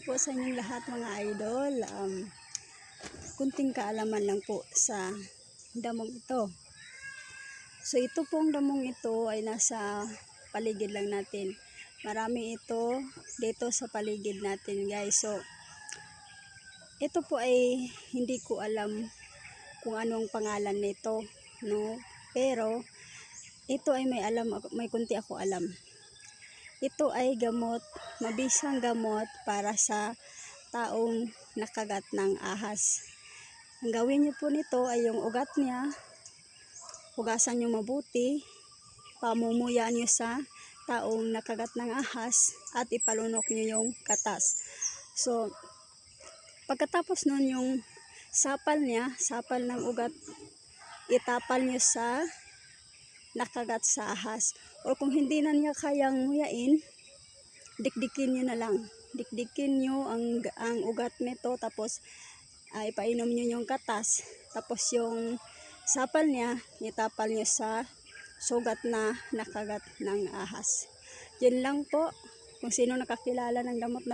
po sa inyong lahat mga idol. Kunting kaalaman lang po sa damong ito. So ito pong damong ito ay nasa paligid lang natin. Marami ito dito sa paligid natin guys. So ito po ay hindi ko alam kung anong pangalan nito, no? Pero ito ay may kunti ako alam. Ito ay gamot, mabisang gamot para sa taong nakagat ng ahas. Ang gawin niyo po nito ay yung ugat niya, hugasan niyo mabuti, pamumuya niyo sa taong nakagat ng ahas at ipalunok niyo yung katas. So, pagkatapos nun yung sapal niya, sapal ng ugat, itapal niyo sa nakagat sa ahas. O kung hindi na niya kayang nguyain, dikdikin niyo na lang. Dikdikin niyo ang ugat nito, tapos ipainom niyo yung katas. Tapos yung sapal niya, itapal niyo sa sugat na nakagat ng ahas. Yun lang po. Kung sino nakakilala ng damot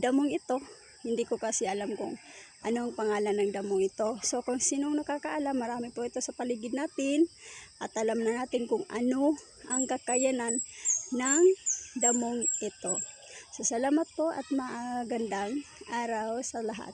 damong ito, hindi ko kasi alam kung anong pangalan ng damong ito. So kung sinong nakakaalam, marami po ito sa paligid natin at alam na natin kung ano ang kakayanan ng damong ito. So salamat po at magandang araw sa lahat.